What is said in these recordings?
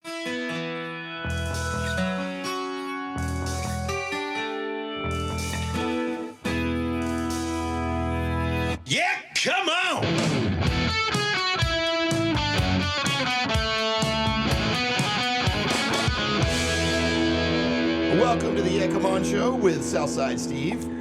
Yeah, come on! Welcome to the Yeah Come On Show with Southside Steve.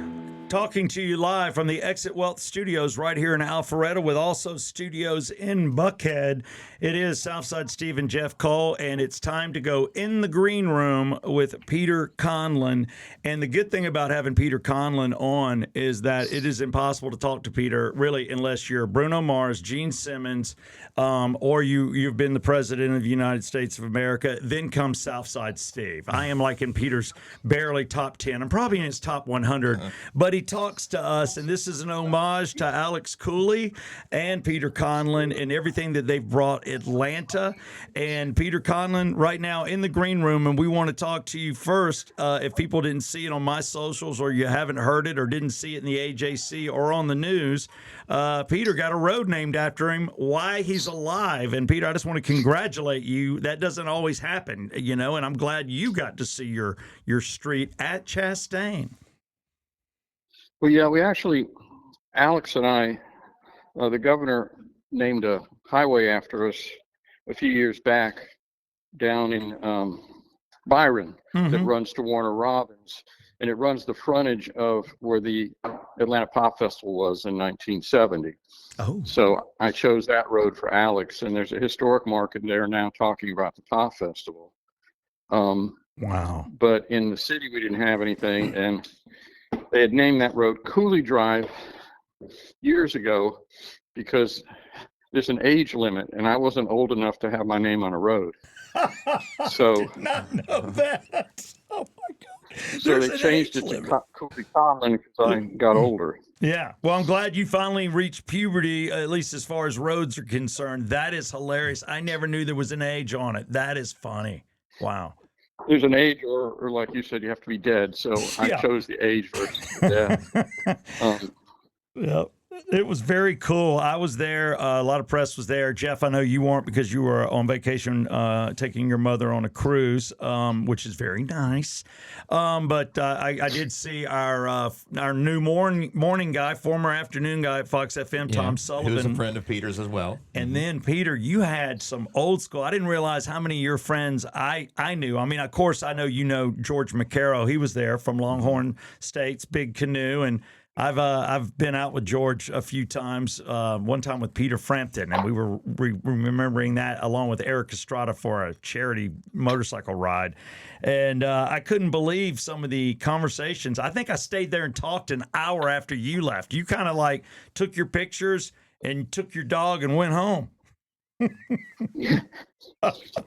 Talking to you live from the Exit Wealth Studios right here in Alpharetta, with also studios in Buckhead. It is Southside Steve and Jeff Cole, and it's time to go in the green room with Peter Conlon. And the good thing about having Peter Conlon on is that it is impossible to talk to Peter, really, unless you're Bruno Mars, Gene Simmons, or you've been the president of the United States of America. Then comes Southside Steve. I am like in Peter's barely top 10. I'm probably in his top 100, but he talks to us, and this is an homage to Alex Cooley and Peter Conlon and everything that they've brought Atlanta. And Peter Conlon right now in the green room, and we want to talk to you first. If people didn't see it on my socials, or you haven't heard it or didn't see it in the AJC or on the news, Peter got a road named after him. Why he's alive. And Peter, I just want to congratulate you. That doesn't always happen, and I'm glad you got to see your street at Chastain. Well, yeah, Alex and I, the governor named a highway after us a few years back down in Byron that runs to Warner Robins, and it runs the frontage of where the Atlanta Pop Festival was in 1970. Oh. So I chose that road for Alex, and there's a historic market there now talking about the Pop Festival. Wow. But in the city, we didn't have anything, and they had named that road Cooley Drive years ago because there's an age limit, and I wasn't old enough to have my name on a road. So I did not know that. Oh my God! So they changed it to Cooley Conlon because I got older. Yeah. Well, I'm glad you finally reached puberty, at least as far as roads are concerned. That is hilarious. I never knew there was an age on it. That is funny. Wow. There's an age, or like you said, you have to be dead. So I chose the age versus death. Yeah. It was very cool. I was there. A lot of press was there. Jeff, I know you weren't because you were on vacation taking your mother on a cruise, which is very nice. But I did see our new morning guy, former afternoon guy at Fox FM, Tom Sullivan. Who's a friend of Peter's as well. And then, Peter, you had some old school. I didn't realize how many of your friends I knew. I mean, of course, I know you know George McCarroll. He was there from Longhorn State's Big Canoe, and I've been out with George a few times. One time with Peter Frampton, and we were remembering that along with Eric Estrada for a charity motorcycle ride. And I couldn't believe some of the conversations. I think I stayed there and talked an hour after you left. You kind of like took your pictures and took your dog and went home.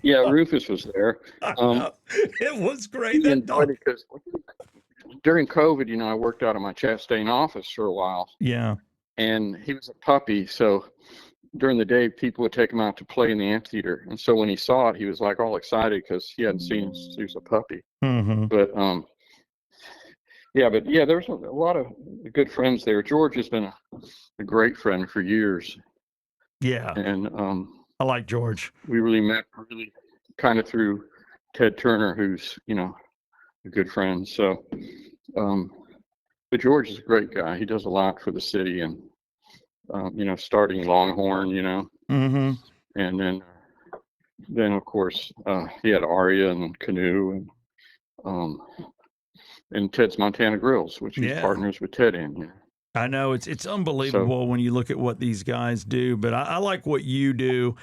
Yeah, Rufus was there. It was great. That dog. Because during COVID, I worked out of my Chastain office for a while. Yeah. And he was a puppy, so during the day, people would take him out to play in the amphitheater. And so when he saw it, he was like all excited because he hadn't seen him since he was a puppy. Mm-hmm. But there's a lot of good friends there. George has been a great friend for years. Yeah. And I like George. We really met kind of through Ted Turner, who's, a good friend. So, but George is a great guy. He does a lot for the city, and starting Longhorn, Mm-hmm. and then of course he had Aria and Canoe and Ted's Montana Grills, which he's partners with Ted in. I know it's unbelievable when you look at what these guys do, but I like what you do.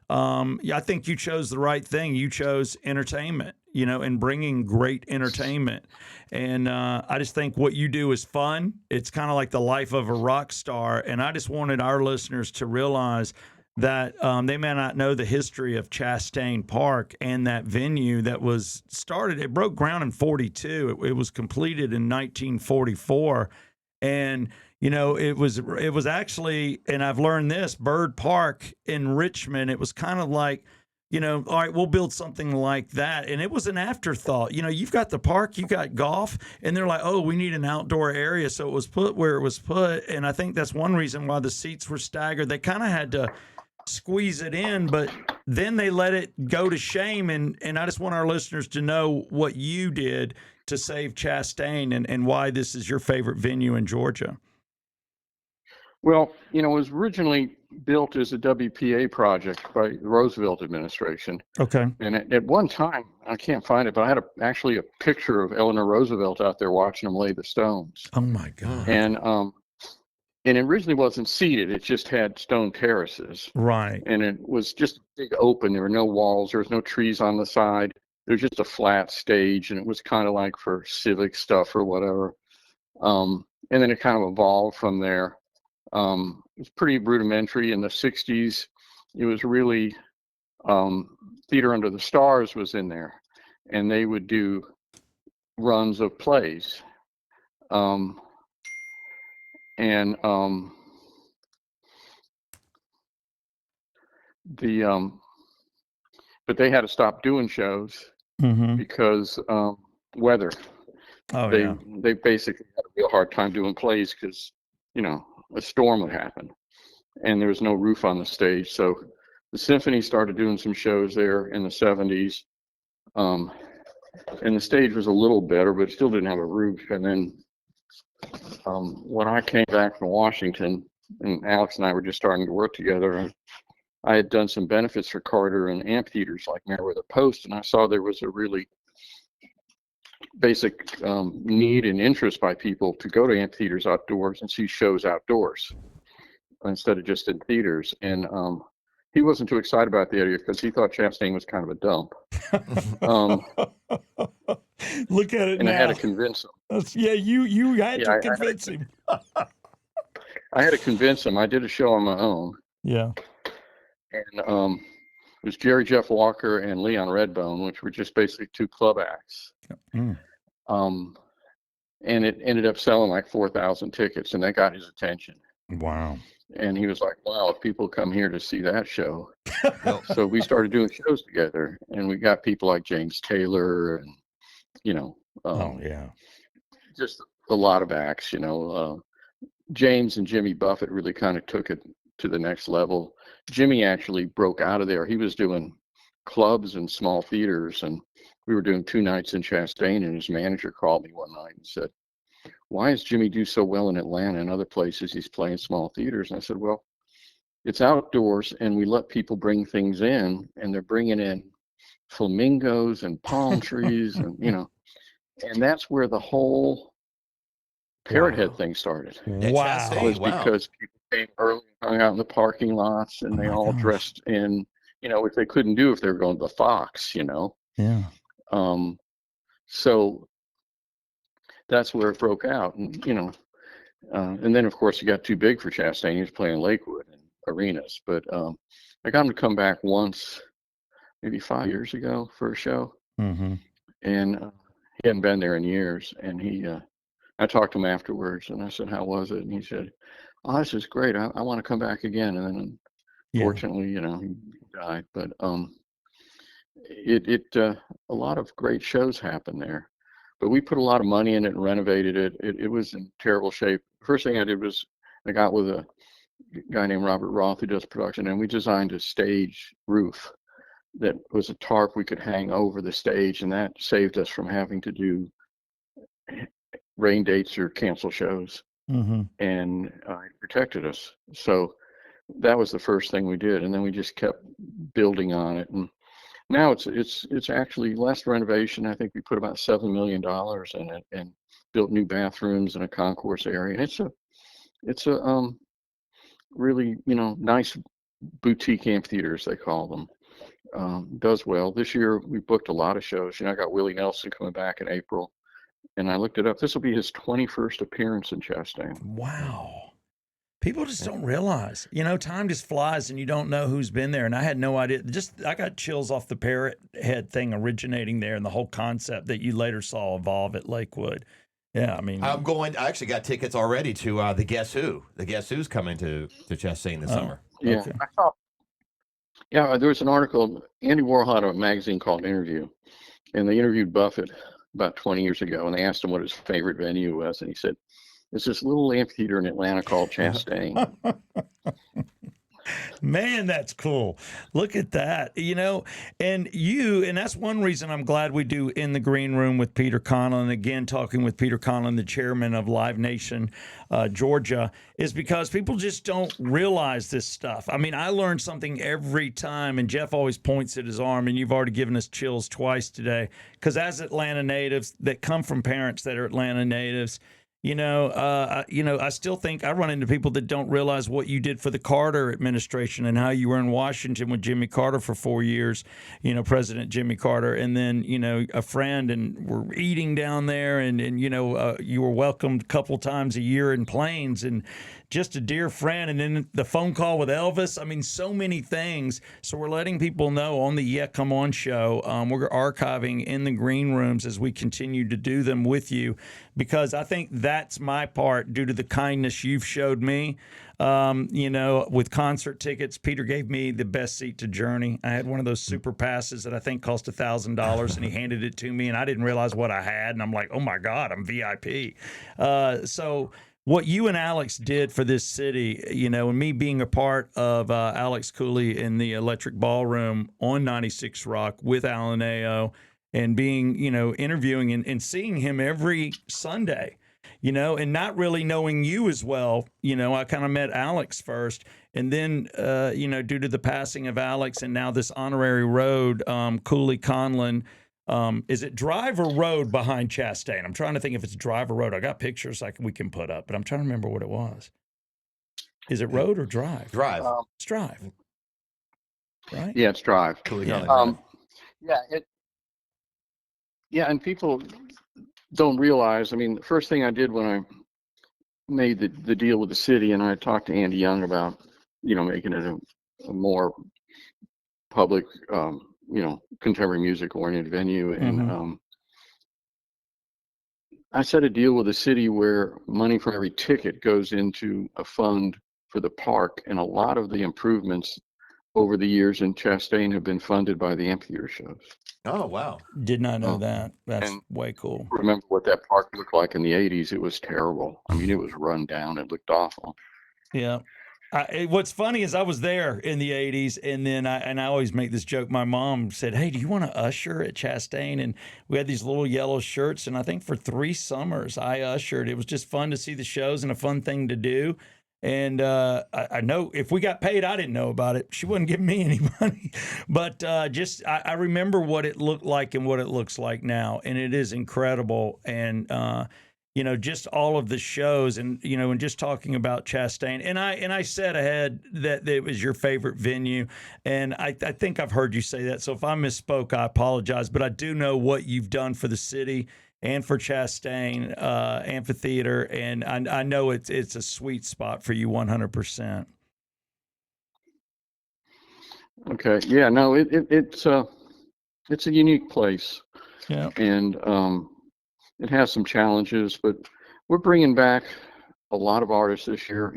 I think you chose the right thing. You chose entertainment, and bringing great entertainment. And I just think what you do is fun. It's kind of like the life of a rock star. And I just wanted our listeners to realize that they may not know the history of Chastain Park and that venue that was started. It broke ground in 42. It was completed in 1944. And it was actually, and I've learned this, Bird Park in Richmond, it was kind of like, all right, we'll build something like that. And it was an afterthought. You've got the park, you've got golf, and they're like, oh, we need an outdoor area. So it was put where it was put. And I think that's one reason why the seats were staggered. They kind of had to squeeze it in, but then they let it go to shame. And I just want our listeners to know what you did to save Chastain and why this is your favorite venue in Georgia. Well, it was originally built as a WPA project by the Roosevelt administration. Okay. And at one time, I can't find it, but I had actually a picture of Eleanor Roosevelt out there watching them lay the stones. Oh my God. And it originally wasn't seated; it just had stone terraces. Right. And it was just big open. There were no walls. There was no trees on the side. It was just a flat stage, and it was kind of like for civic stuff or whatever. And then it kind of evolved from there. It was pretty rudimentary in the 60s. It was really Theater Under the Stars was in there, and they would do runs of plays. But they had to stop doing shows because weather. Oh, They basically had a real hard time doing plays because a storm would happen, and there was no roof on the stage. So the symphony started doing some shows there in the 70s, and the stage was a little better, but it still didn't have a roof. And then when I came back from Washington, and Alex and I were just starting to work together, I had done some benefits for Carter and amphitheaters like Meriwether Post, and I saw there was a really basic need and interest by people to go to amphitheaters outdoors and see shows outdoors instead of just in theaters. And he wasn't too excited about the idea because he thought Chastain was kind of a dump. Look at it and now. I had to convince him. You had to convince him. I had to convince him. I did a show on my own. Yeah. And it was Jerry Jeff Walker and Leon Redbone, which were just basically two club acts. And it ended up selling like 4,000 tickets, and that got his attention. Wow. And he was like, wow, if people come here to see that show. So we started doing shows together, and we got people like James Taylor and, just a lot of acts, James and Jimmy Buffett really kind of took it to the next level. Jimmy actually broke out of there. He was doing clubs and small theaters, and we were doing 2 nights in Chastain, and his manager called me one night and said, why does Jimmy do so well in Atlanta and other places? He's playing small theaters. And I said, well, it's outdoors, and we let people bring things in, and they're bringing in flamingos and palm trees, and and that's where the whole Parrot Head thing started. Wow. It was because people came early and hung out in the parking lots, and they all dressed in, which they couldn't do if they were going to the Fox, Yeah. So that's where it broke out, and and then of course it got too big for Chastain. He was playing Lakewood and arenas, but I got him to come back once, maybe 5 years ago for a show, and he hadn't been there in years. And I talked to him afterwards, and I said, "How was it?" And he said, "Oh, this is great. I want to come back again." And then, fortunately, he died. But a lot of great shows happened there. But we put a lot of money in it and renovated it. It was in terrible shape. First thing I did was I got with a guy named Robert Roth who does production, and we designed a stage roof that was a tarp we could hang over the stage, and that saved us from having to do rain dates or cancel shows. And it protected us. So that was the first thing we did, and then we just kept building on it. And now it's actually, last renovation, I think we put about $7 million in it and built new bathrooms and a concourse area. And it's a really nice boutique amphitheater, as they call them. Does well. This year we booked a lot of shows. I got Willie Nelson coming back in April, and I looked it up. This will be his 21st appearance in Chastain. Wow. People just don't realize, time just flies and you don't know who's been there. And I had no idea. I got chills off the Parrot Head thing originating there and the whole concept that you later saw evolve at Lakewood. Yeah, I mean, I actually got tickets already to the Guess Who. The Guess Who's coming to Chastain this summer. Yeah, okay. There was an article. Andy Warhol had a magazine called Interview, and they interviewed Buffett about 20 years ago, and they asked him what his favorite venue was, and he said, "It's this little amphitheater in Atlanta called Chastain." Man, that's cool. Look at that. And that's one reason I'm glad we do In the Green Room with Peter Conlon. Again, talking with Peter Conlon, the chairman of Live Nation Georgia, is because people just don't realize this stuff. I mean, I learn something every time, and Jeff always points at his arm, and you've already given us chills twice today. Because as Atlanta natives that come from parents that are Atlanta natives, I still think I run into people that don't realize what you did for the Carter administration and how you were in Washington with Jimmy Carter for 4 years, President Jimmy Carter, and then, a friend, and we're eating down there, and you were welcomed a couple times a year in planes, and just a dear friend. And then the phone call with Elvis. I mean, so many things. So we're letting people know on the Yeah Come On show, we're archiving In the Green Rooms as we continue to do them with you, because I think that's my part due to the kindness you've showed me. With concert tickets, Peter gave me the best seat to Journey. I had one of those super passes that I think cost $1,000, and he handed it to me, and I didn't realize what I had. And I'm like, oh my God, I'm VIP. So what you and Alex did for this city, and me being a part of Alex Cooley in the Electric Ballroom on 96 Rock with Alan Ao, and being, interviewing and seeing him every Sunday, and not really knowing you as well. I kind of met Alex first, and then, due to the passing of Alex and now this honorary road, Cooley Conlon. Is it drive or road behind Chastain? I'm trying to think if it's drive or road. I got pictures we can put up, but I'm trying to remember what it was. Is it road or drive? Drive. It's drive. Right? Yeah, it's drive. Cooley Yeah. Conlon, Yeah, and people don't realize. I mean, the first thing I did when I made the deal with the city, and I talked to Andy Young about, making it a more public, contemporary music oriented venue. And I set a deal with the city where money from every ticket goes into a fund for the park, and a lot of the improvements over the years in Chastain have been funded by the amphitheater shows. Oh, wow. Did not know that. That's And way cool. Remember what that park looked like in the 80s? It was terrible. I mean, it was run down. It looked awful. Yeah. What's funny is I was there in the 80s, and then I always make this joke. My mom said, hey, do you want to usher at Chastain? And we had these little yellow shirts, and I think for 3 summers I ushered. It was just fun to see the shows and a fun thing to do. And I know if we got paid, I didn't know about it. She wouldn't give me any money. But I remember what it looked like and what it looks like now, and it is incredible. And just all of the shows, and and just talking about Chastain, and I said ahead that it was your favorite venue, and I think I've heard you say that. So if I misspoke, I apologize. But I do know what you've done for the city and for Chastain Amphitheater, and I know it's a sweet spot for you, 100%. Okay, yeah, no, it's a unique place. Yeah, and it has some challenges, but we're bringing back a lot of artists this year.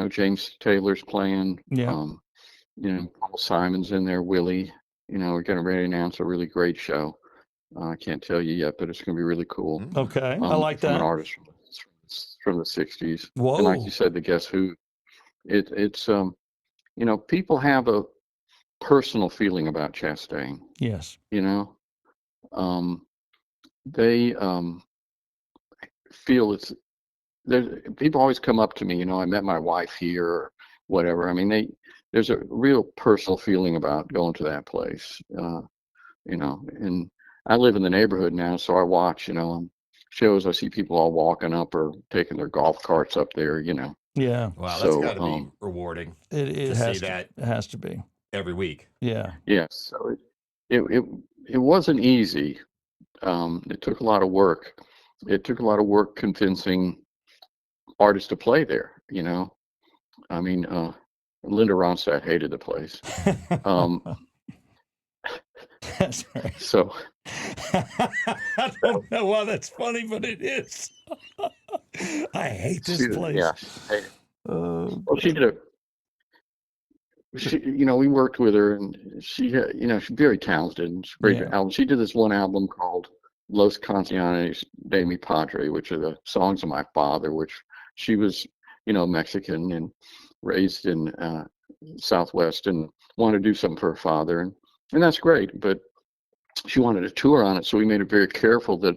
James Taylor's playing. Yeah. Paul Simon's in there. Willie. We're getting ready to announce a really great show. I can't tell you yet, but it's going to be really cool. Okay, I like from that. An artist from the '60s. Whoa. And like you said, the Guess Who. It's people have a personal feeling about Chastain. Yes. They feel people always come up to me, I met my wife here or whatever. I mean, there's a real personal feeling about going to that place, and I live in the neighborhood now, so I watch, shows. I see people all walking up or taking their golf carts up there, Yeah. Wow, that's So, got to be rewarding It to has see that It has to be. every week. Yeah. Yes. So it wasn't easy. It took a lot of work. It took a lot of work convincing artists to play there. I mean, Linda Ronstadt hated the place. That's right. So I don't know why that's funny, but it is. I hate this place. Yeah. Well, she did we worked with her, and she, she's very talented and she's great album. She did this one album called Los Canciones de Mi Padre, which are the songs of my father, which she was, Mexican and raised in Southwest and wanted to do something for her father, and that's great. But she wanted a tour on it, so we made it very careful that,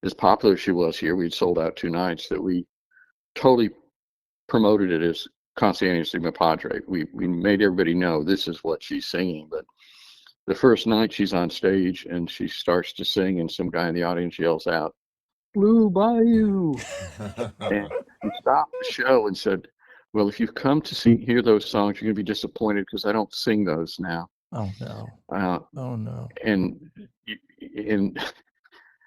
as popular as she was here, we'd sold out 2 nights, that we totally promoted it as Consciente Sigma Padre. We made everybody know this is what she's singing. But the first night she's on stage and she starts to sing, and some guy in the audience yells out, "Blue Bayou," and he stopped the show and said, "Well, if you've come to hear those songs, you're going to be disappointed because I don't sing those now." Oh no. Oh no. And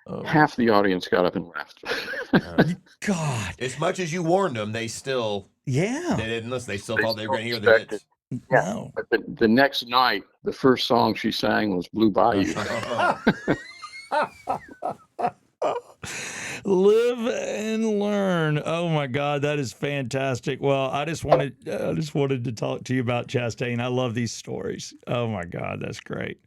Oh. half the audience got up and left. God. As much as you warned them, they still Yeah. they didn't listen. They still They thought they were going to hear still the expected- hits. No. But the next night, the first song she sang was Blue Bayou. Live and learn. Oh my God, that is fantastic. Well, I just wanted to talk to you about Chastain. I love these stories. Oh my God, that's great.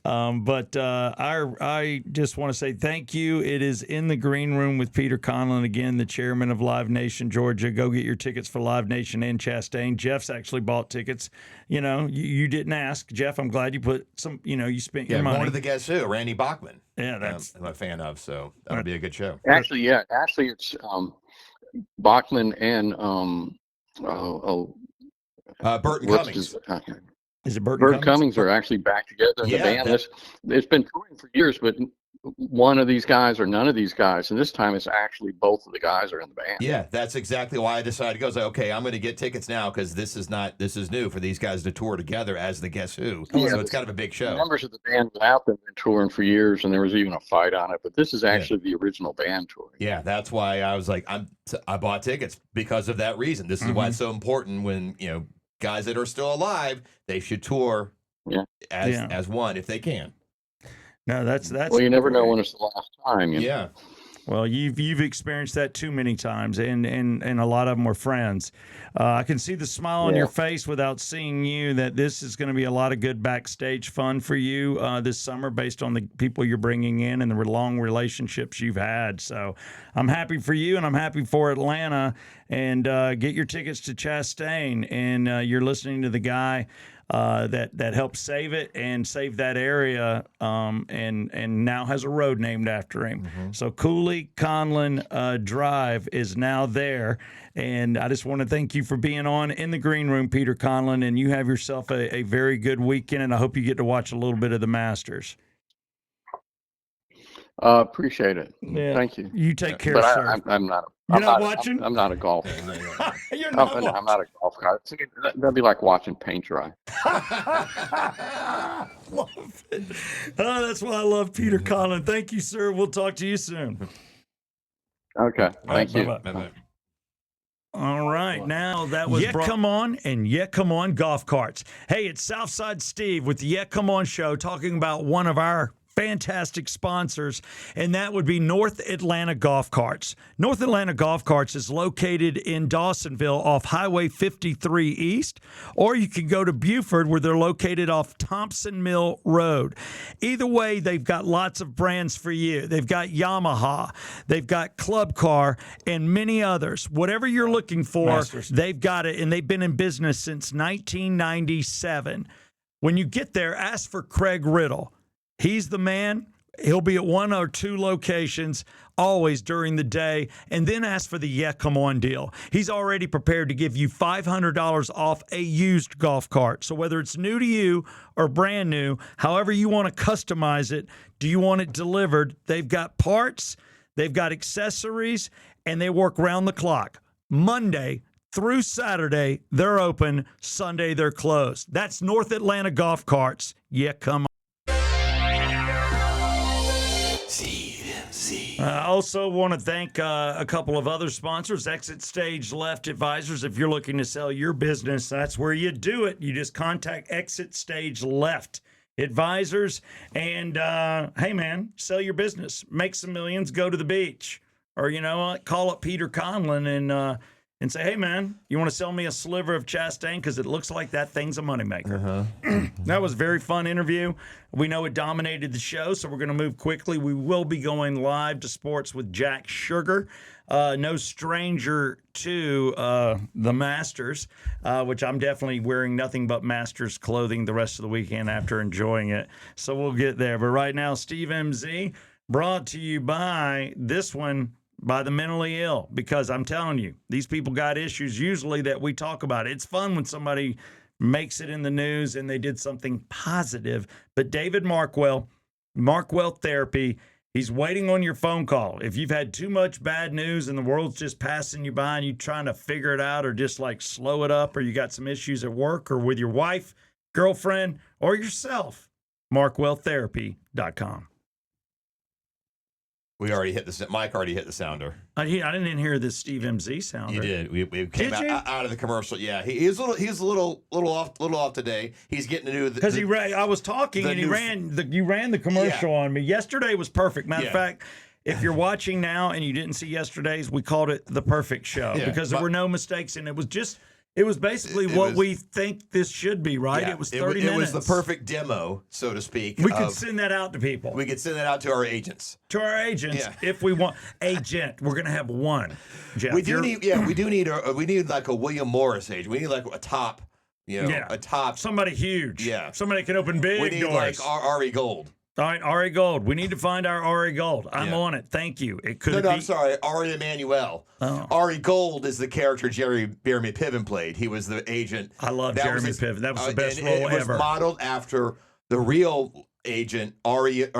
But I just want to say thank you. It is In the Green Room with Peter Conlon, again, the chairman of Live Nation Georgia. Go get your tickets for Live Nation and Chastain. Jeff's actually bought tickets. You know, you didn't ask, Jeff. I'm glad you put some. You know, you spent your money. One of the Guess Who, Randy Bachman. Yeah, that's. I'm a fan of, so that'll be a good show. Actually, it's Bachman and Burton what's Cummings. his, Is it Burton Bert Cummings are actually back together in the Yeah, band. It's been touring for years, but one of these guys or none of these guys, and this time it's actually both of the guys are in the band. Yeah, that's exactly why I decided to go. I was like, okay, I'm going to get tickets now because this is new for these guys to tour together as the Guess Who. Yeah, So it's kind of a big show. Members of the band without them been touring for years, and there was even a fight on it. But this is actually the original band touring. Yeah, that's why I was like, I bought tickets because of that reason. This is why it's so important when guys that are still alive, they should tour as one if they can. No, that's. Well, you never know when it's the last time. Yeah. Well, you've experienced that too many times, and a lot of them were friends. I can see the smile on your face without seeing you that this is going to be a lot of good backstage fun for you this summer based on the people you're bringing in and the long relationships you've had. So I'm happy for you, and I'm happy for Atlanta. And get your tickets to Chastain, and you're listening to the guy that helped save it and save that area, and now has a road named after him. So Cooley Conlon Drive is now there, and I just want to thank you for being on In the Green Room, Peter Conlon, and you have yourself a very good weekend, and I hope you get to watch a little bit of the Masters. Appreciate it. Yeah. Thank you. You take care, But sir. I'm not. You're not watching? I'm not a golfer. You're not watching. I'm not a golf guy. That'd be like watching paint dry. Love it. Oh, that's why I love Peter Conlon. Thank you, sir. We'll talk to you soon. Okay. Thank you. Bye-bye. All right, now that was Come On and Come On golf carts. Hey, it's Southside Steve with the Come On show talking about one of our fantastic sponsors, and that would be North Atlanta Golf Carts. North Atlanta Golf Carts is located in Dawsonville off Highway 53 East, or you can go to Buford where they're located off Thompson Mill Road. Either way, they've got lots of brands for you. They've got Yamaha, they've got Club Car, and many others. Whatever you're looking for, they've got it, and they've been in business since 1997. When you get there, ask for Craig Riddle. He's the man. He'll be at one or two locations always during the day, and then ask for the Come On deal. He's already prepared to give you $500 off a used golf cart. So whether it's new to you or brand new, however you want to customize it, do you want it delivered? They've got parts, they've got accessories, and they work round the clock. Monday through Saturday, they're open. Sunday, they're closed. That's North Atlanta Golf Carts. Come on. I also want to thank a couple of other sponsors. Exit Stage Left Advisors. If you're looking to sell your business, that's where you do it. You just contact Exit Stage Left Advisors, and hey, man, sell your business, make some millions, go to the beach, or call up Peter Conlon and say, hey, man, you want to sell me a sliver of Chastain? Because it looks like that thing's a moneymaker. That was a very fun interview. We know it dominated the show, so we're going to move quickly. We will be going live to sports with Jack Sugar. No stranger to the Masters, which I'm definitely wearing nothing but Masters clothing the rest of the weekend after enjoying it. So we'll get there. But right now, Steve MZ, brought to you by this one, by the mentally ill, because I'm telling you, these people got issues usually that we talk about. It's fun when somebody makes it in the news and they did something positive. But David Markwell Therapy, he's waiting on your phone call. If you've had too much bad news and the world's just passing you by and you're trying to figure it out or just like slow it up, or you got some issues at work or with your wife, girlfriend, or yourself, markwelltherapy.com. We already hit the Mike already hit the sounder. I didn't hear this Steve MZ sounder. You did. We came out of the commercial. Yeah, he's a little off today. He's getting to do because I was talking and you ran the commercial on me. Yesterday was perfect. Matter of fact, if you're watching now and you didn't see yesterday's, we called it the perfect show because there were no mistakes and it was basically what we think this should be, right? Yeah, it was 30 minutes. It was the perfect demo, so to speak. We could send that out to people. We could send that out to our agents. If we want agent, we're going to have one. Jeff, we do need like a William Morris agent. We need like a top, a top somebody huge. Yeah, somebody can open big doors. We need like Ari Gold. All right, Ari Gold. We need to find our Ari Gold. I'm on it. Thank you. It could be. I'm sorry, Ari Emanuel. Oh. Ari Gold is the character Jeremy Piven played. He was the agent. I love Jeremy Piven. That was the best role ever. It was modeled after the real agent Ari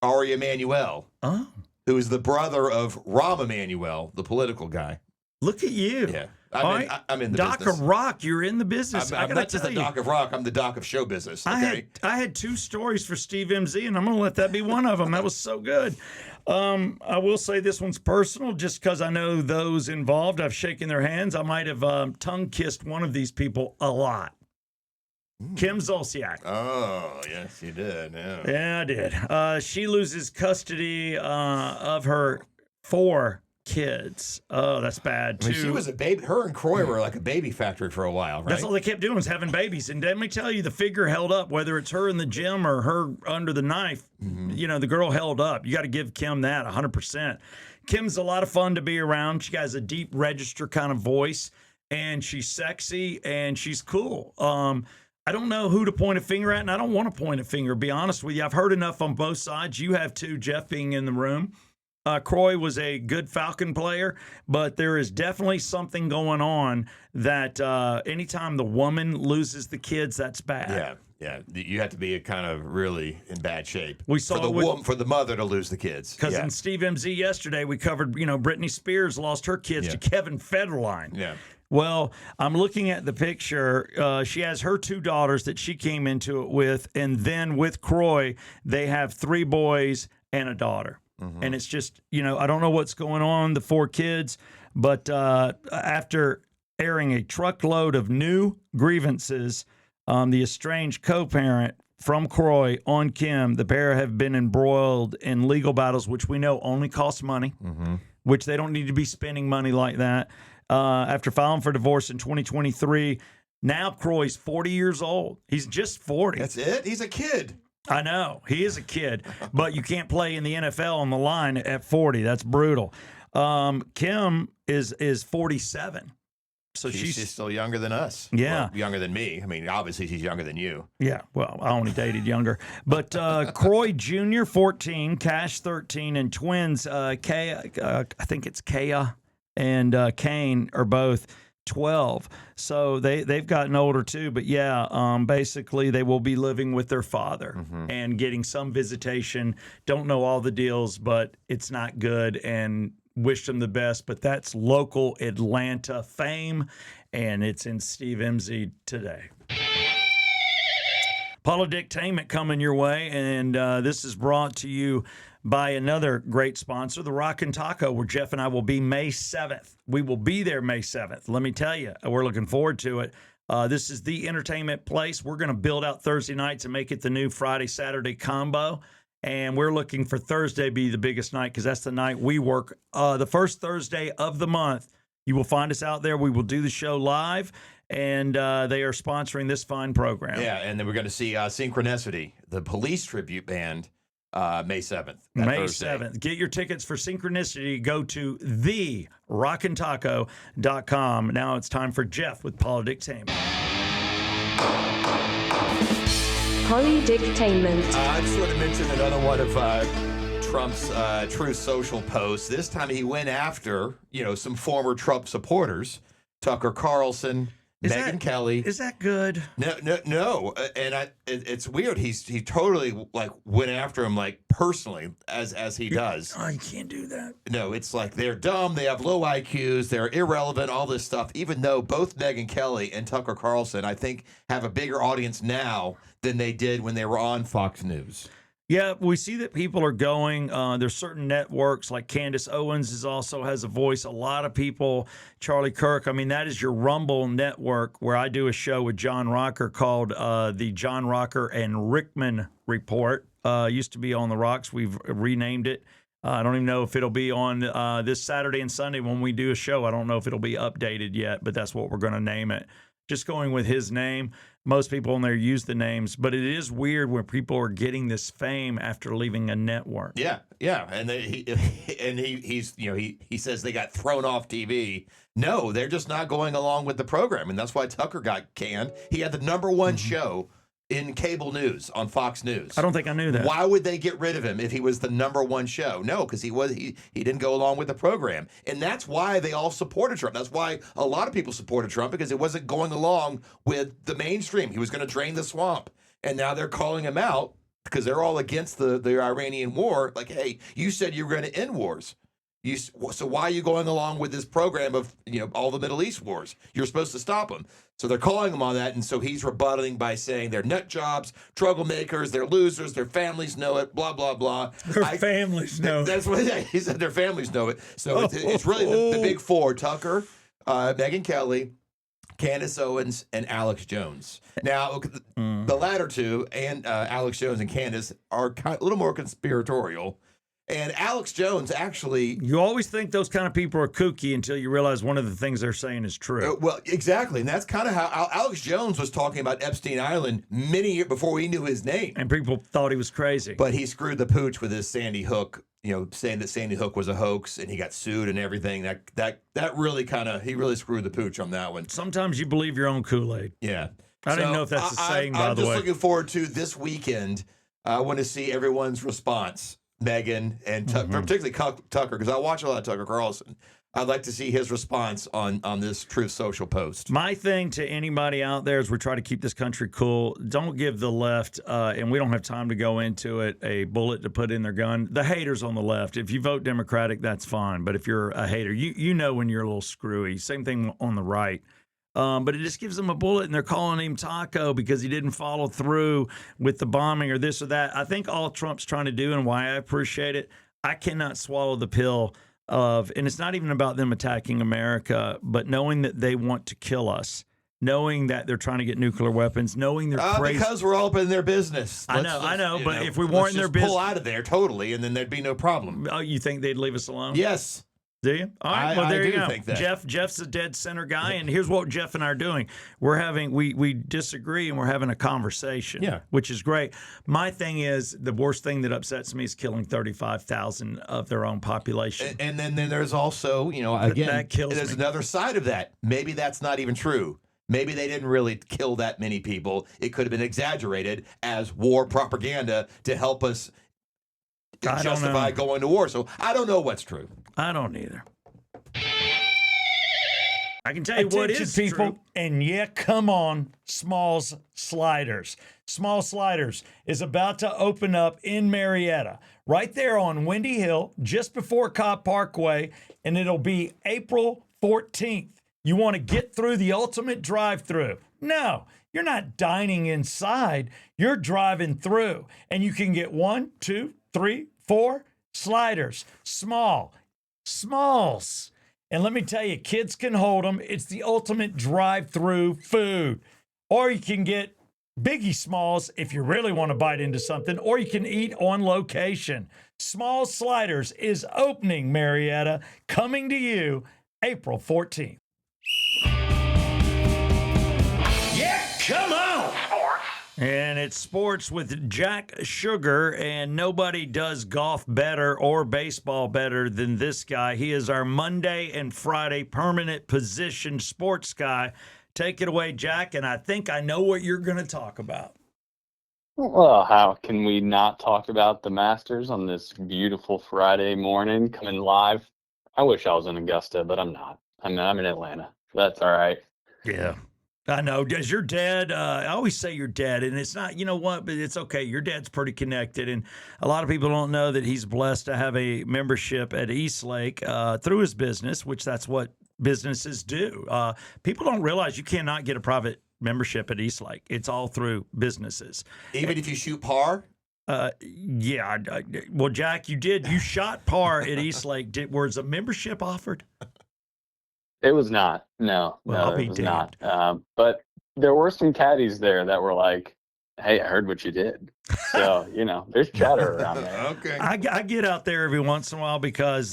Emanuel, who is the brother of Rahm Emanuel, the political guy. Look at you. Yeah. I'm in the Doc business. of Rock, you're in the business. I'm not just the Doc of Rock. I'm the Doc of show business. Okay? I had two stories for Steve MZ, and I'm going to let that be one of them. That was so good. I will say this one's personal just because I know those involved. I've shaken their hands. I might have tongue-kissed one of these people a lot. Kim Zolciak. Oh, yes, you did. Yeah, I did. She loses custody of her 4 kids. Oh, that's bad too. I mean, she was a baby. Her and Croy were like a baby factory for a while, right? That's all they kept doing was having babies. And let me tell you, the figure held up, whether it's her in the gym or her under the knife. The girl held up. You got to give Kim that 100%. Kim's a lot of fun to be around. She has a deep register kind of voice, and she's sexy and she's cool. I don't know who to point a finger at, and I don't want to point a finger, to be honest with you. I've heard enough on both sides. You have too, Jeff, being in the room. Croy was a good Falcon player, but there is definitely something going on that anytime the woman loses the kids, that's bad. Yeah. You have to be kind of really in bad shape. We saw for the mother to lose the kids. Because in Steve MZ yesterday, we covered, Britney Spears lost her kids to Kevin Federline. Yeah. Well, I'm looking at the picture. She has her 2 daughters that she came into it with, and then with Croy, they have 3 boys and a daughter. And it's just, I don't know what's going on, the 4 kids, but after airing a truckload of new grievances, the estranged co-parent from Croy on Kim, the pair have been embroiled in legal battles, which we know only cost money, which they don't need to be spending money like that. After filing for divorce in 2023, now Croy's 40 years old. He's just 40. That's it? He's a kid. I know. He is a kid, but you can't play in the NFL on the line at 40. That's brutal. Kim is 47. So she's still younger than us. Yeah. Well, younger than me. I mean, obviously she's younger than you. Yeah. Well, I only dated younger. But Croy Jr., 14, Cash, 13, and twins, I think it's Kea and Kane are both 12. So they've gotten older too. But basically they will be living with their father and getting some visitation. Don't know all the deals, but it's not good, and wish them the best. But that's local Atlanta fame, and it's in Steve MZ today. Polydictainment coming your way, and this is brought to you by another great sponsor, the Rockin' Taco, where Jeff and I will be May 7th. We will be there May 7th. Let me tell you, we're looking forward to it. This is the entertainment place. We're going to build out Thursday nights and make it the new Friday-Saturday combo. And we're looking for Thursday be the biggest night because that's the night we work. The first Thursday of the month, You will find us out there. We will do the show live, and they are sponsoring this fine program. Yeah, and then we're going to see Synchronicity, the Police tribute band, May 7th. May Thursday. 7th. Get your tickets for Synchronicity. Go to therockandtaco.com. Now it's time for Jeff with Polydictainment. Polydictainment. I just want to mention another one of Trump's Truth Social posts. This time he went after, some former Trump supporters, Tucker Carlson, Megyn Kelly. Is that good? No. And it's weird. He totally went after him personally as he does. Oh, you can't do that. No, it's like they're dumb. They have low IQs. They're irrelevant. All this stuff. Even though both Megyn Kelly and Tucker Carlson, I think, have a bigger audience now than they did when they were on Fox News. Yeah, we see that people are going. There's certain networks like Candace Owens also has a voice. A lot of people, Charlie Kirk. I mean, that is your Rumble network where I do a show with John Rocker called the John Rocker and Rickman Report. Used to be on the Rocks. We've renamed it. I don't even know if it'll be on this Saturday and Sunday when we do a show. I don't know if it'll be updated yet, but that's what we're going to name it. Just going with his name. Most people on there use the names, but it is weird when people are getting this fame after leaving a network. Yeah, and he says they got thrown off TV. No, they're just not going along with the program, and that's why Tucker got canned. He had the number one show in cable news on Fox News. I don't think I knew that. Why would they get rid of him if he was the number one show? No, because he didn't go along with the program. And that's why they all supported Trump. That's why a lot of people supported Trump, because it wasn't going along with the mainstream. He was going to drain the swamp. And now they're calling him out because they're all against the Iranian war. Like, hey, you said you were going to end wars. So why are you going along with this program of all the Middle East wars? You're supposed to stop them. So they're calling him on that, and so he's rebutting by saying they're nut jobs, troublemakers, they're losers, their families know it, blah blah blah. Their families know it. That's what he said. Their families know it. So it's really the big four: Tucker, Megyn Kelly, Candace Owens, and Alex Jones. Now, the latter two, and Alex Jones and Candace, are a little more conspiratorial. And Alex Jones actually... You always think those kind of people are kooky until you realize one of the things they're saying is true. Well, exactly. And that's kind of how Alex Jones was talking about Epstein Island many years before we knew his name. And people thought he was crazy. But he screwed the pooch with his Sandy Hook, saying that Sandy Hook was a hoax, and he got sued and everything. That really he really screwed the pooch on that one. Sometimes you believe your own Kool-Aid. Yeah. I didn't know if that's the saying, by the way. I'm just looking forward to this weekend. I want to see everyone's response. Megyn and particularly Tucker, because I watch a lot of Tucker Carlson. I'd like to see his response on this Truth Social post. My thing to anybody out there is we try to keep this country cool. Don't give the left, and we don't have time to go into it, a bullet to put in their gun. The haters on the left, if you vote Democratic, that's fine. But if you're a hater, you know when you're a little screwy. Same thing on the right. But it just gives him a bullet, and they're calling him Taco because he didn't follow through with the bombing or this or that. I think all Trump's trying to do, and why I appreciate it, I cannot swallow the pill of, and it's not even about them attacking America, but knowing that they want to kill us, knowing that they're trying to get nuclear weapons, knowing they're crazy. Because we're all up in their business. I know, but if we weren't in their business, pull out of there totally, and then there'd be no problem. Oh, you think they'd leave us alone? Yes. Do you? All right. Well, there you go. Think that. Jeff's a dead center guy, and here's what Jeff and I are doing. We disagree, and we're having a conversation. Yeah. Which is great. My thing is, the worst thing that upsets me is killing 35,000 of their own population. And then there's also, again, that kills there's me. another side of that. Maybe that's not even true. Maybe they didn't really kill that many people. It could have been exaggerated as war propaganda to help us justify going to war. So I don't know what's true. I don't either. I can tell you what is people, true. And yeah, come on, Smalls Sliders. Small Sliders is about to open up in Marietta, right there on Windy Hill, just before Cobb Parkway, and it'll be April 14th. You want to get through the ultimate drive-through? No, you're not dining inside. You're driving through, and you can get 1, 2, 3, 4 sliders, smalls. And let me tell you, kids can hold them. It's the ultimate drive-through food. Or you can get Biggie Smalls if you really want to bite into something, or you can eat on location. Small Sliders is opening, Marietta, coming to you April 14th. Yeah, come on. And it's sports with Jack Sugar, and nobody does golf better or baseball better than this guy. He is our Monday and Friday permanent position sports guy. Take it away, Jack, and I think I know what you're going to talk about. Well, how can we not talk about the Masters on this beautiful Friday morning coming live? I wish I was in Augusta, but I'm not. I'm in Atlanta. That's all right. Yeah. I know. As your dad, I always say your dad, and it's not, you know what, but it's okay. Your dad's pretty connected, and a lot of people don't know that he's blessed to have a membership at Eastlake through his business, which that's what businesses do. People don't realize you cannot get a private membership at Eastlake. It's all through businesses. Even if you shoot par? Yeah. Well, Jack, you shot par at Eastlake. Was a membership offered? It was not. No, Well, I'll be it was damned. not. But there were some caddies there that were like, "Hey, I heard what you did." So there's chatter around there. Okay. I get out there every once in a while because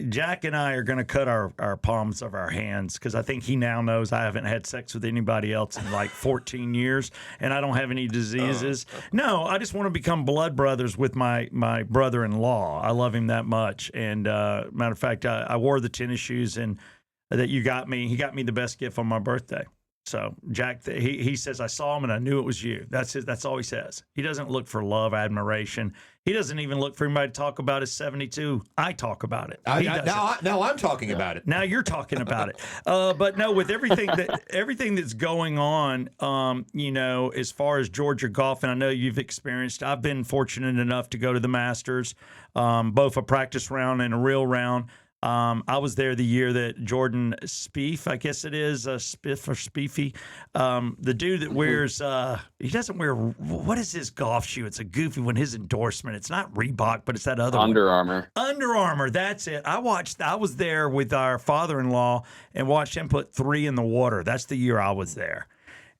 Jack and I are going to cut our palms of our hands because I think he now knows I haven't had sex with anybody else in like 14 years and I don't have any diseases. No, I just want to become blood brothers with my brother-in-law. I love him that much. And matter of fact, I wore the tennis shoes and that you got me. He got me the best gift on my birthday. So Jack, he says, I saw him and I knew it was you. That's all he says. He doesn't look for love, admiration. He doesn't even look for anybody to talk about his 72. I talk about it. Now I'm talking about it. Now you're talking about it. But no, with everything that's going on, as far as Georgia golf, and I know you've experienced, I've been fortunate enough to go to the Masters, both a practice round and a real round. I was there the year that Jordan Spieth, I guess it is, Spiff or Spiefy, the dude that wears, he doesn't wear, what is his golf shoe? It's a goofy one, his endorsement. It's not Reebok, but it's that other one. Under Armour. Under Armour, that's it. I was there with our father-in-law and watched him put 3 in the water. That's the year I was there.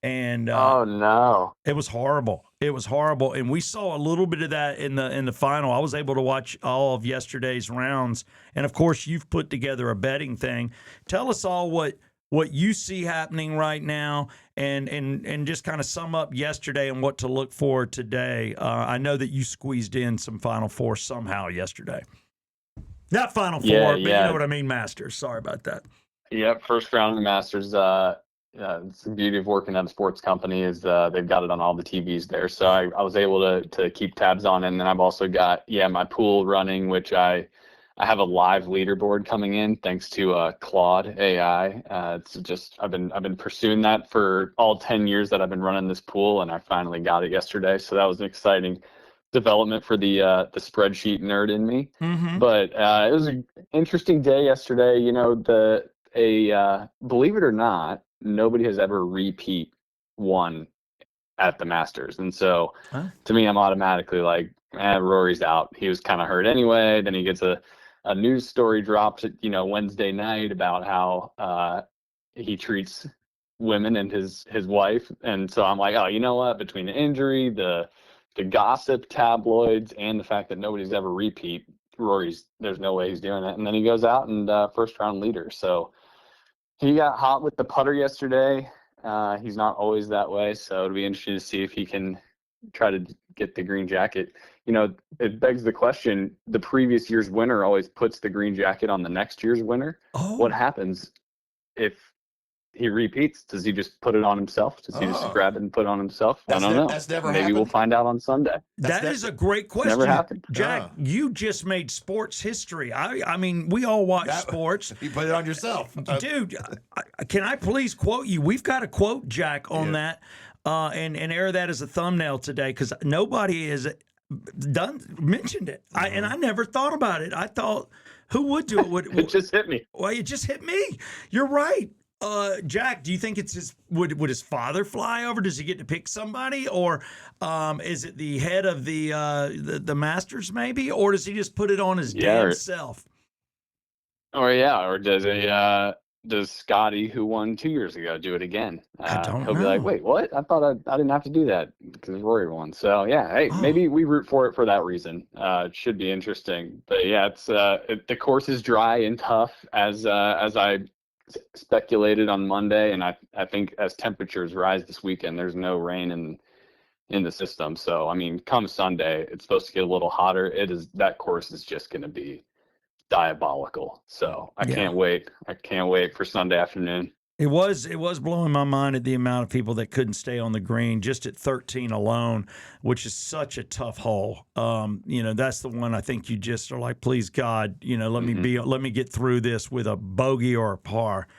And Oh no. it was horrible. It was horrible, and we saw a little bit of that in the final. I was able to watch all of yesterday's rounds, and of course, you've put together a betting thing. Tell us all what you see happening right now, and just kind of sum up yesterday and what to look for today. I know that you squeezed in some Final Four somehow yesterday. Not Final Four, but you know what I mean, Masters. Sorry about that. Yep, first round of the Masters. It's the beauty of working at a sports company is they've got it on all the TVs there. So I was able to keep tabs on it. And then I've also got, my pool running, which I have a live leaderboard coming in thanks to Claude AI. It's just I've been pursuing that for all 10 years that I've been running this pool, and I finally got it yesterday. So that was an exciting development for the spreadsheet nerd in me. Mm-hmm. But it was an interesting day yesterday. Believe it or not, nobody has ever repeat won at the Masters. And so to me, I'm automatically like, Rory's out. He was kind of hurt anyway. Then he gets a news story dropped, Wednesday night about how he treats women and his wife. And so I'm like, oh, you know what? Between the injury, the gossip tabloids, and the fact that nobody's ever repeat, there's no way he's doing it. And then he goes out and first round leader. So he got hot with the putter yesterday. He's not always that way, so it'll be interesting to see if he can try to get the green jacket. It begs the question, the previous year's winner always puts the green jacket on the next year's winner. Oh. What happens if he repeats? Does he just put it on himself? Does he just grab it and put it on himself? I don't know. That's never Maybe happened. we'll find out on Sunday. That is a great question. Never happened. Jack, you just made sports history. I mean, we all watch sports. You put it on yourself. Dude, can I please quote you? We've got to quote Jack on that and air that as a thumbnail today because nobody has mentioned it. And I never thought about it. I thought, who would do it? It just hit me. Well, it just hit me. You're right. Jack, do you think it's would his father fly over? Does he get to pick somebody, or is it the head of the Masters maybe, or does he just put it on his damn self? Or does does Scotty, who won 2 years ago, do it again? I don't He'll be like, know. wait, what? I thought I didn't have to do that because Rory won. So yeah, hey, Oh. maybe we root for it for that reason. It should be interesting. But yeah, it's the course is dry and tough as I speculated on Monday, and I think as temperatures rise this weekend, there's no rain in the system. So I mean, come Sunday, it's supposed to get a little hotter. That course is just going to be diabolical. So I Yeah. can't wait. I can't wait for Sunday afternoon. It was blowing my mind at the amount of people that couldn't stay on the green just at 13 alone, which is such a tough hole. That's the one I think you just are like, please God, let me get through this with a bogey or a par.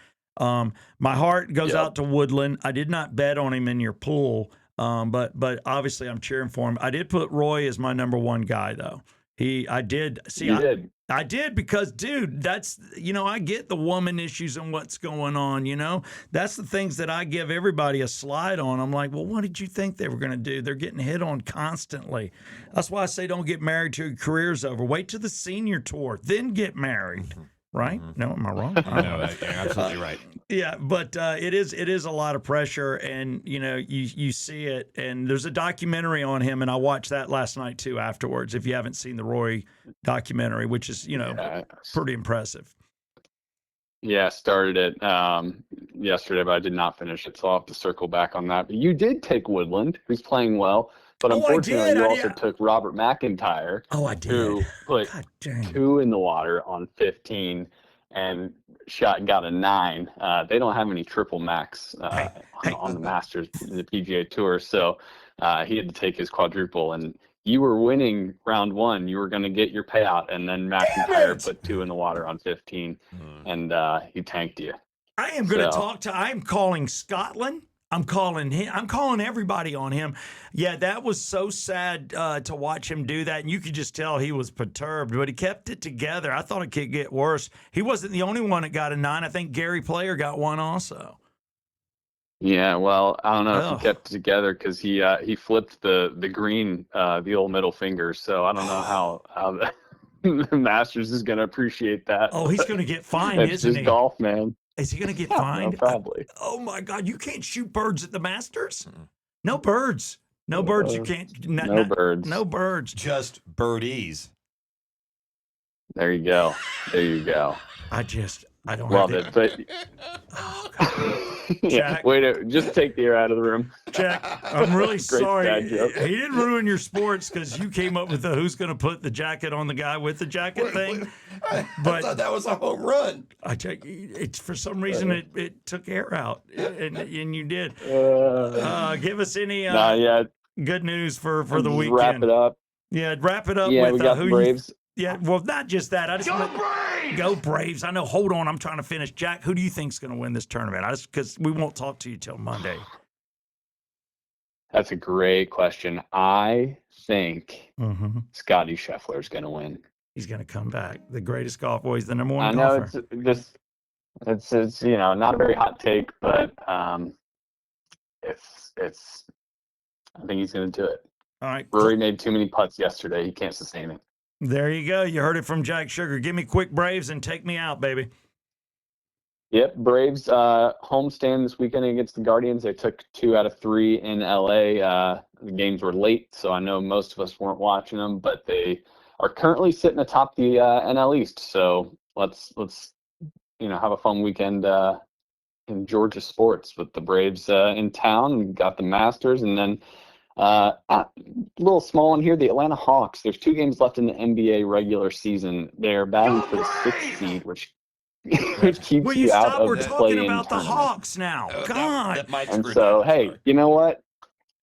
My heart goes out to Woodland. I did not bet on him in your pool, but obviously I'm cheering for him. I did put Roy as my number one guy though. I did because, dude, that's, I get the woman issues and what's going on, that's the things that I give everybody a slide on. I'm like, well, what did you think they were going to do? They're getting hit on constantly. That's why I say don't get married till your career's over. Wait till the senior tour, then get married. Right? No, am I wrong? No, you're absolutely right. Yeah, but it is a lot of pressure, and you see it. And there's a documentary on him, and I watched that last night too. Afterwards, if you haven't seen the Roy documentary, which is pretty impressive. Yeah, I started it yesterday, but I did not finish it, so I'll have to circle back on that. But you did take Woodland, who's playing well, but unfortunately, you also took Robert McIntyre. Oh, I did. Who put 2 in the water on 15 and got a 9. They don't have any triple max on the Masters, the PGA Tour, so he had to take his quadruple. And you were winning round 1. You were going to get your payout, and then McIntyre put 2 in the water on 15, and he tanked you. I am going to I'm calling Scotland. I'm calling him. I'm calling everybody on him. Yeah, that was so sad to watch him do that. And you could just tell he was perturbed, but he kept it together. I thought it could get worse. He wasn't the only one that got a 9. I think Gary Player got one also. Yeah, well, I don't know if he kept it together because he flipped the green, the old middle finger. So I don't know how the Masters is going to appreciate that. Oh, he's going to get fined, It's isn't just he? Golf, man. Is he going to get fined? Probably. Oh my God! You can't shoot birds at the Masters. No birds. No birds. You can't. No birds. No birds. Just birdies. There you go. There you go. I don't Love have it. But yeah, way to just take the air out of the room. Jack, I'm really sorry. dad joke. He didn't ruin your sports because you came up with the who's going to put the jacket on the guy with the jacket thing. I But thought that was a home run. It's for some reason it took air out, and you did. Give us any good news for the weekend. Wrap it up. Yeah, wrap it up. Yeah, with we got the Braves. Well, not just that. I just go Braves. I know. Hold on, I'm trying to finish. Jack, who do you think's going to win this tournament? Because we won't talk to you till Monday. That's a great question. I think Scotty Scheffler is going to win. He's going to come back. The greatest golf boy. He's the number one I know golfer. it's not a very hot take, but it's I think he's going to do it. All right. Rory made too many putts yesterday. He can't sustain it. There you go. You heard it from Jack Sugar. Give me quick Braves and take me out, baby. Yep, Braves homestand this weekend against the Guardians. They took 2 out of 3 in LA. The games were late, so I know most of us weren't watching them, but they are currently sitting atop the NL East. So let's have a fun weekend in Georgia sports with the Braves in town. We got the Masters, and then a little small one here, the Atlanta Hawks. There's 2 games left in the NBA regular season. They're battling for the 6th seed, which keeps you out of We're the talking play-in about the tournament. Hawks now. God. And so, hey, you know what?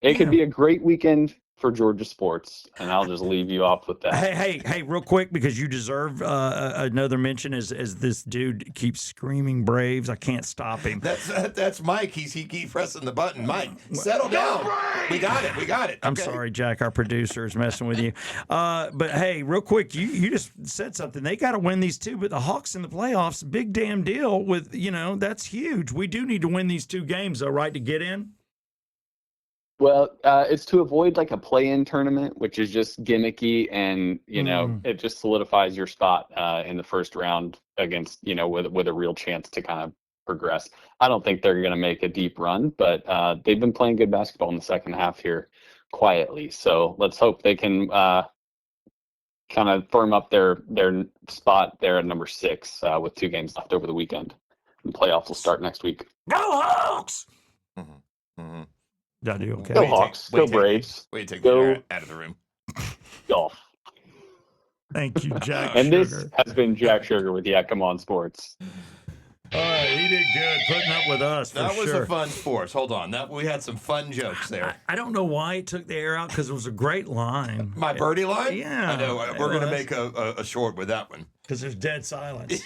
It could be a great weekend for Georgia sports, and I'll just leave you off with that. Hey, real quick, because you deserve another mention as this dude keeps screaming Braves. I can't stop him. That's Mike. He keeps pressing the button. Mike, settle down. We got it. I'm Okay. sorry, Jack. Our producer is messing with you. But hey, real quick, you just said something. They got to win these 2, but the Hawks in the playoffs, big damn deal. With that's huge. We do need to win these 2 games, though, right, to get in. Well, it's to avoid like a play-in tournament, which is just gimmicky, and it just solidifies your spot in the first round against with a real chance to kind of progress. I don't think they're going to make a deep run, but they've been playing good basketball in the second half here quietly. So let's hope they can kind of firm up their spot there at number 6 with 2 games left over the weekend. And playoffs will start next week. Go Hawks! Mm-hmm. Mm-hmm. Did I do okay? Go Hawks. Go Braves. Wait, take Go- the air out of the room. Golf. Thank you, Jack. And Sugar. this has been Jack Sugar with Yeah, Come On Sports. All right, he did good putting up with us. For That was sure. a fun sports. Hold on. We had some fun jokes there. I don't know why he took the air out because it was a great line. My birdie line? Yeah, I know. it We're going to was. make a short with that one. Because there's dead silence.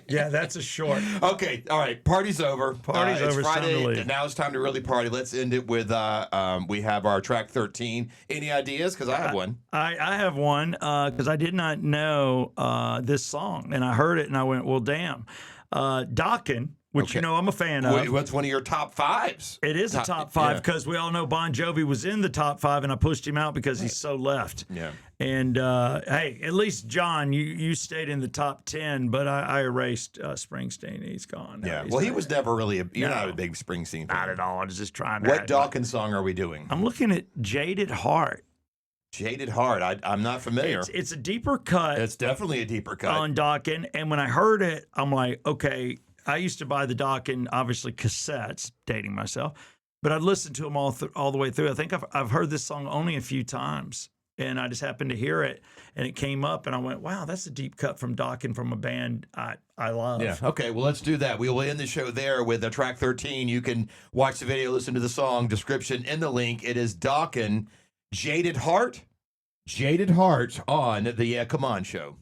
Yeah, that's a short. Okay. All right. Party's over. Party's over, It's it's time to Friday. leave. Now it's time to really party. Let's end it with we have our track 13. Any ideas? Because I have one. I have one because I did not know this song. And I heard it and I went, well, damn. Dokken, which you Okay. know I'm a fan of. What's one of your top 5s? It is a top 5 yeah. because we all know Bon Jovi was in the top 5 and I pushed him out because he's so left. Yeah. And hey, at least John, you stayed in the top 10, but I erased Springsteen. He's gone. Yeah. He's Well, he not- was never really you're No. not a big Springsteen fan. not at all. I was just trying to. What act- Dawkins song are we doing? I'm looking at Jaded Heart. Jaded Heart. I'm not familiar. It's a deeper cut It's definitely a deeper cut. on Dokken, and when I heard it, I'm like, okay. I used to buy the Dokken, obviously cassettes, dating myself, but I'd listen to them all the way through. I think I've heard this song only a few times, and I just happened to hear it, and it came up, and I went, wow, that's a deep cut from Dokken from a band I love. Yeah. Okay. Well, let's do that. We will end the show there with track 13. You can watch the video, listen to the song description in the link. It is Dokken, Jaded Heart on the Come On Show.